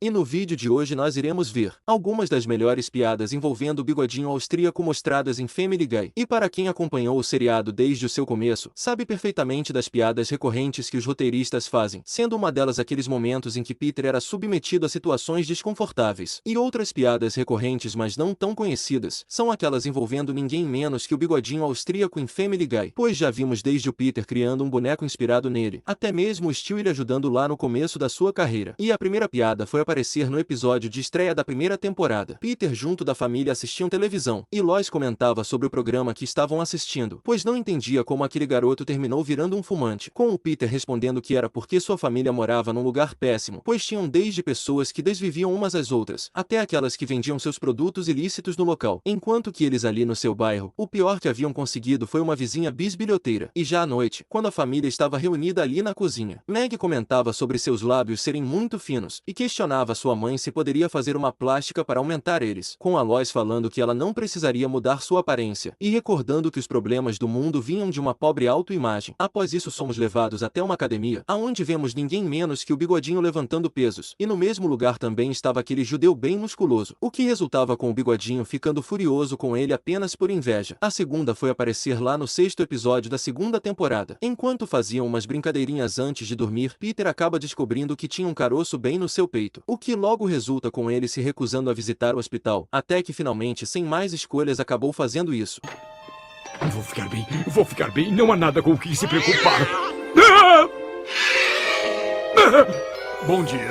E no vídeo de hoje nós iremos ver algumas das melhores piadas envolvendo o bigodinho austríaco mostradas em Family Guy. E para quem acompanhou o seriado desde o seu começo, sabe perfeitamente das piadas recorrentes que os roteiristas fazem, sendo uma delas aqueles momentos em que Peter era submetido a situações desconfortáveis. E outras piadas recorrentes, mas não tão conhecidas, são aquelas envolvendo ninguém menos que o bigodinho austríaco em Family Guy, pois já vimos desde o Peter criando um boneco inspirado nele, até mesmo o Stewie ajudando lá no começo da sua carreira. E a primeira piada foi aparecer no episódio de estreia da primeira temporada. Peter junto da família assistiam televisão, e Lois comentava sobre o programa que estavam assistindo, pois não entendia como aquele garoto terminou virando um fumante, com o Peter respondendo que era porque sua família morava num lugar péssimo, pois tinham desde pessoas que desviviam umas às outras, até aquelas que vendiam seus produtos ilícitos no local, enquanto que eles ali no seu bairro, o pior que haviam conseguido foi uma vizinha bisbilhoteira. E já à noite, quando a família estava reunida ali na cozinha, Meg comentava sobre seus lábios serem muito finos, e questionava sua mãe se poderia fazer uma plástica para aumentar eles, com a Lois falando que ela não precisaria mudar sua aparência, e recordando que os problemas do mundo vinham de uma pobre autoimagem. Após isso somos levados até uma academia, aonde vemos ninguém menos que o bigodinho levantando pesos, e no mesmo lugar também estava aquele judeu bem musculoso, o que resultava com o bigodinho ficando furioso com ele apenas por inveja. A segunda foi aparecer lá no 6º episódio da segunda temporada. Enquanto faziam umas brincadeirinhas antes de dormir, Peter acaba descobrindo que tinha um caroço bem no seu peito, o que logo resulta com ele se recusando a visitar o hospital, até que finalmente, sem mais escolhas, acabou fazendo isso. Vou ficar bem, não há nada com o que se preocupar. Ah! Bom dia.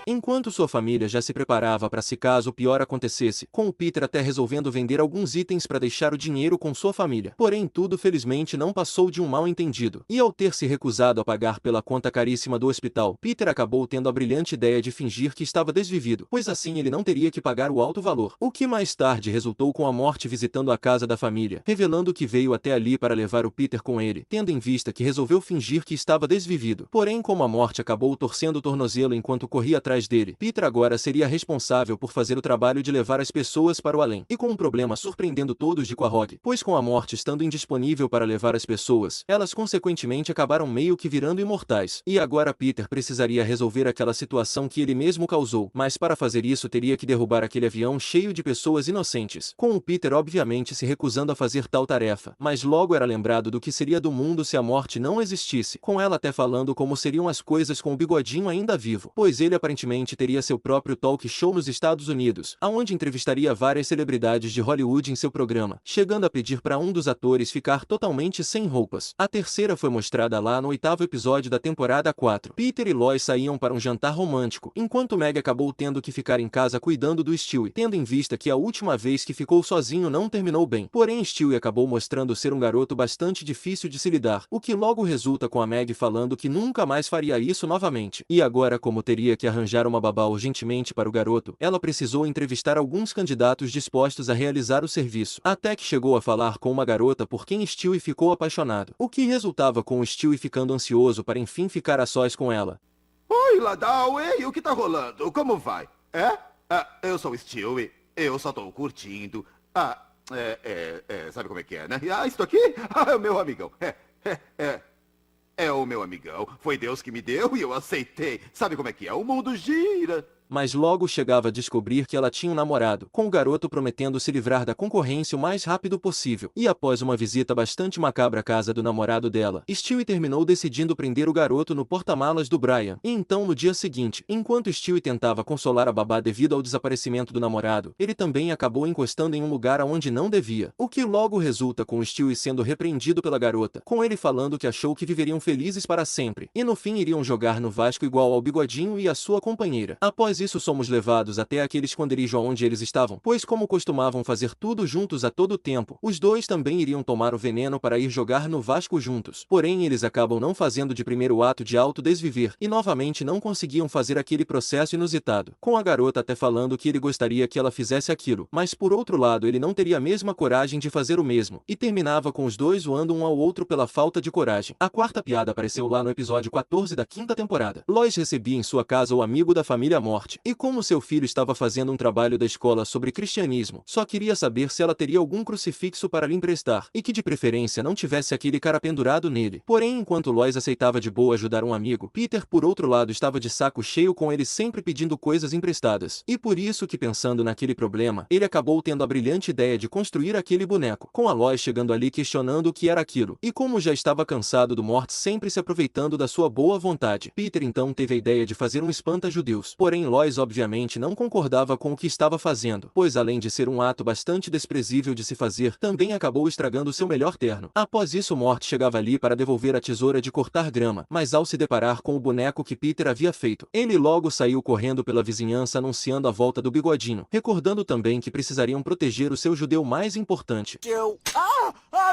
Enquanto sua família já se preparava para se caso o pior acontecesse, com o Peter até resolvendo vender alguns itens para deixar o dinheiro com sua família. Porém tudo felizmente não passou de um mal-entendido, e ao ter se recusado a pagar pela conta caríssima do hospital, Peter acabou tendo a brilhante ideia de fingir que estava desvivido, pois assim ele não teria que pagar o alto valor, o que mais tarde resultou com a morte visitando a casa da família, revelando que veio até ali para levar o Peter com ele, tendo em vista que resolveu fingir que estava desvivido. Porém como a morte acabou torcendo o tornozelo enquanto corria atrás dele, Peter agora seria responsável por fazer o trabalho de levar as pessoas para o além, e com um problema surpreendendo todos de Quahog, pois com a morte estando indisponível para levar as pessoas, elas consequentemente acabaram meio que virando imortais, e agora Peter precisaria resolver aquela situação que ele mesmo causou, mas para fazer isso teria que derrubar aquele avião cheio de pessoas inocentes, com o Peter obviamente se recusando a fazer tal tarefa, mas logo era lembrado do que seria do mundo se a morte não existisse, com ela até falando como seriam as coisas com o bigodinho ainda vivo, pois ele aparentemente teria seu próprio talk show nos Estados Unidos, aonde entrevistaria várias celebridades de Hollywood em seu programa, chegando a pedir para um dos atores ficar totalmente sem roupas. A terceira foi mostrada lá no 8º episódio da temporada 4. Peter e Lois saíam para um jantar romântico, enquanto Meg acabou tendo que ficar em casa cuidando do Stewie, tendo em vista que a última vez que ficou sozinho não terminou bem. Porém Stewie acabou mostrando ser um garoto bastante difícil de se lidar, o que logo resulta com a Meg falando que nunca mais faria isso novamente. E agora, como teria que arranjar uma babá urgentemente para o garoto, ela precisou entrevistar alguns candidatos dispostos a realizar o serviço, até que chegou a falar com uma garota por quem Stewie ficou apaixonado, o que resultava com o Stewie ficando ansioso para enfim ficar a sós com ela. Oi, Ladau, ei, o que tá rolando? Como vai? Eu sou o Stewie, eu só tô curtindo. Sabe como é que é, né? Isso aqui? É o meu amigão. É o meu amigão. Foi Deus que me deu e eu aceitei. Sabe como é que é? O mundo gira. Mas logo chegava a descobrir que ela tinha um namorado, com o garoto prometendo se livrar da concorrência o mais rápido possível. E após uma visita bastante macabra à casa do namorado dela, Stewie terminou decidindo prender o garoto no porta-malas do Brian. E então no dia seguinte, enquanto Stewie tentava consolar a babá devido ao desaparecimento do namorado, ele também acabou encostando em um lugar aonde não devia, o que logo resulta com Stewie sendo repreendido pela garota, com ele falando que achou que viveriam felizes para sempre, e no fim iriam jogar no Vasco igual ao bigodinho e a sua companheira. Após isso somos levados até aquele esconderijo onde eles estavam, pois como costumavam fazer tudo juntos a todo tempo, os dois também iriam tomar o veneno para ir jogar no Vasco juntos. Porém eles acabam não fazendo de primeiro ato de autodesviver, e novamente não conseguiam fazer aquele processo inusitado, com a garota até falando que ele gostaria que ela fizesse aquilo, mas por outro lado ele não teria a mesma coragem de fazer o mesmo, e terminava com os dois zoando um ao outro pela falta de coragem. A quarta piada apareceu lá no episódio 14 da 5ª temporada. Lois recebia em sua casa o amigo da família morta, morte. E como seu filho estava fazendo um trabalho da escola sobre cristianismo, só queria saber se ela teria algum crucifixo para lhe emprestar, e que de preferência não tivesse aquele cara pendurado nele. Porém, enquanto Lois aceitava de boa ajudar um amigo, Peter por outro lado estava de saco cheio com ele sempre pedindo coisas emprestadas. E por isso que, pensando naquele problema, ele acabou tendo a brilhante ideia de construir aquele boneco, com a Lois chegando ali questionando o que era aquilo. E como já estava cansado do Mort sempre se aproveitando da sua boa vontade, Peter então teve a ideia de fazer um espanta-judeus. Porém, Lois obviamente não concordava com o que estava fazendo, pois além de ser um ato bastante desprezível de se fazer, também acabou estragando seu melhor terno. Após isso, Mort chegava ali para devolver a tesoura de cortar grama, mas ao se deparar com o boneco que Peter havia feito, ele logo saiu correndo pela vizinhança anunciando a volta do bigodinho, recordando também que precisariam proteger o seu judeu mais importante.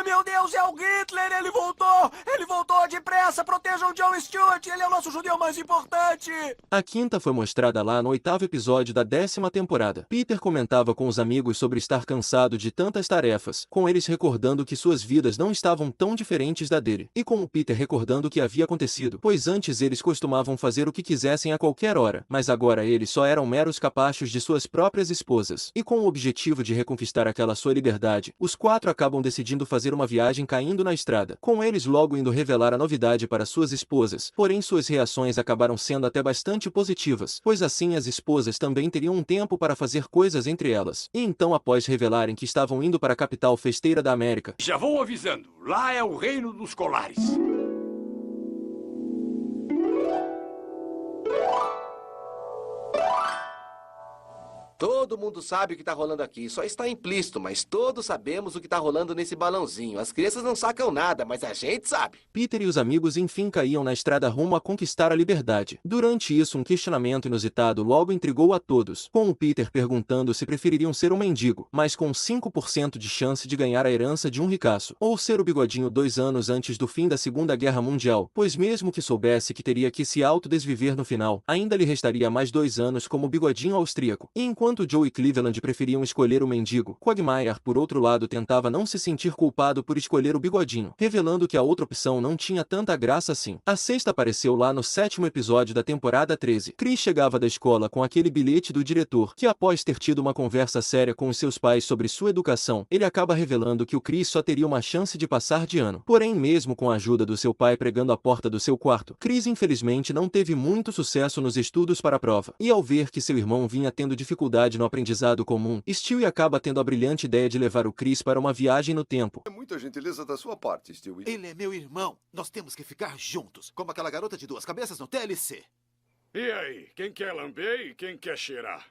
Meu Deus, é o Hitler! Ele voltou! Ele voltou depressa! Protejam Jon Stewart! Ele é o nosso judeu mais importante! A quinta foi mostrada lá no 8º episódio da 10ª temporada. Peter comentava com os amigos sobre estar cansado de tantas tarefas, com eles recordando que suas vidas não estavam tão diferentes da dele, e com o Peter recordando o que havia acontecido, pois antes eles costumavam fazer o que quisessem a qualquer hora, mas agora eles só eram meros capachos de suas próprias esposas. E com o objetivo de reconquistar aquela sua liberdade, os quatro acabam decidindo fazer uma viagem caindo na estrada, com eles logo indo revelar a novidade para suas esposas, porém suas reações acabaram sendo até bastante positivas, pois assim as esposas também teriam um tempo para fazer coisas entre elas. E então, após revelarem que estavam indo para a capital festeira da América, já vou avisando, lá é o reino dos colares. Todo mundo sabe o que tá rolando aqui, só está implícito, mas todos sabemos o que tá rolando nesse balãozinho. As crianças não sacam nada, mas a gente sabe. Peter e os amigos enfim caíam na estrada rumo a conquistar a liberdade. Durante isso, um questionamento inusitado logo intrigou a todos, com o Peter perguntando se prefeririam ser um mendigo, mas com 5% de chance de ganhar a herança de um ricaço, ou ser o bigodinho 2 anos antes do fim da Segunda Guerra Mundial, pois mesmo que soubesse que teria que se autodesviver no final, ainda lhe restaria mais 2 anos como bigodinho austríaco. E enquanto Joe e Cleveland preferiam escolher o mendigo, Quagmire, por outro lado, tentava não se sentir culpado por escolher o bigodinho, revelando que a outra opção não tinha tanta graça assim. A sexta apareceu lá no 7º episódio da temporada 13. Chris chegava da escola com aquele bilhete do diretor, que após ter tido uma conversa séria com os seus pais sobre sua educação, ele acaba revelando que o Chris só teria uma chance de passar de ano. Porém, mesmo com a ajuda do seu pai pregando a porta do seu quarto, Chris infelizmente não teve muito sucesso nos estudos para a prova, e ao ver que seu irmão vinha tendo dificuldade no aprendizado comum, Stewie acaba tendo a brilhante ideia de levar o Chris para uma viagem no tempo. É muita gentileza da sua parte, Stewie. Ele é meu irmão. Nós temos que ficar juntos, como aquela garota de 2 cabeças no TLC. E aí, quem quer lamber e quem quer cheirar?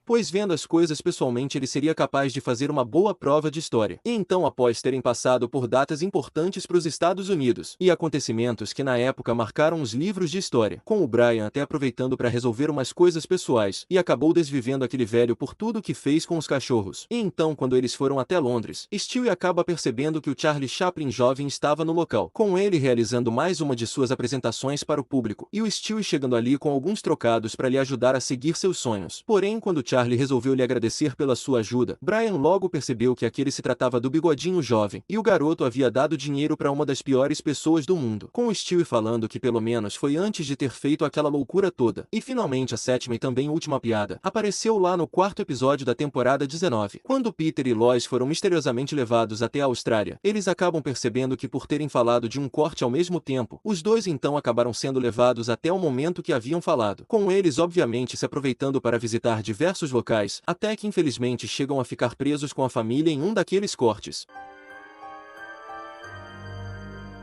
Pois vendo as coisas pessoalmente ele seria capaz de fazer uma boa prova de história. E então, após terem passado por datas importantes para os Estados Unidos, e acontecimentos que na época marcaram os livros de história, com o Brian até aproveitando para resolver umas coisas pessoais, e acabou desvivendo aquele velho por tudo que fez com os cachorros. E então, quando eles foram até Londres, Stewie acaba percebendo que o Charlie Chaplin jovem estava no local, com ele realizando mais uma de suas apresentações para o público, e o Stewie chegando ali com alguns trocados para lhe ajudar a seguir seus sonhos. Porém, quando Charlie resolveu lhe agradecer pela sua ajuda, Brian logo percebeu que aquele se tratava do bigodinho jovem, e o garoto havia dado dinheiro para uma das piores pessoas do mundo, com o Stewie falando que pelo menos foi antes de ter feito aquela loucura toda. E finalmente a 7ª e também última piada apareceu lá no 4º episódio da temporada 19. Quando Peter e Lois foram misteriosamente levados até a Austrália, eles acabam percebendo que por terem falado de um corte ao mesmo tempo, os dois então acabaram sendo levados até o momento que haviam falado, com eles obviamente se aproveitando para visitar diversos locais, até que infelizmente chegam a ficar presos com a família em um daqueles cortes.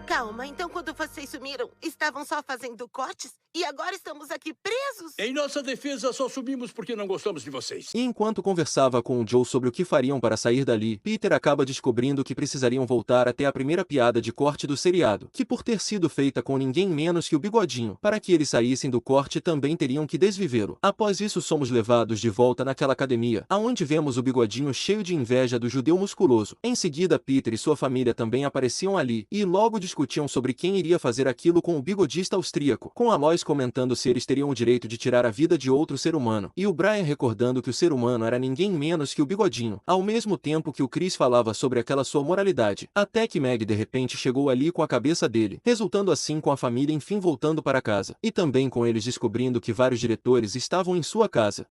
Calma, então quando vocês sumiram, estavam só fazendo cortes? E agora estamos aqui presos? Em nossa defesa, só subimos porque não gostamos de vocês. E enquanto conversava com o Joe sobre o que fariam para sair dali, Peter acaba descobrindo que precisariam voltar até a primeira piada de corte do seriado, que por ter sido feita com ninguém menos que o bigodinho, para que eles saíssem do corte também teriam que desvivê-lo. Após isso somos levados de volta naquela academia, aonde vemos o bigodinho cheio de inveja do judeu musculoso. Em seguida Peter e sua família também apareciam ali, e logo discutiam sobre quem iria fazer aquilo com o bigodista austríaco, com a Lois comentando se eles teriam o direito de tirar a vida de outro ser humano, e o Brian recordando que o ser humano era ninguém menos que o bigodinho, ao mesmo tempo que o Chris falava sobre aquela sua moralidade, até que Meg de repente chegou ali com a cabeça dele, resultando assim com a família enfim voltando para casa, e também com eles descobrindo que vários diretores estavam em sua casa.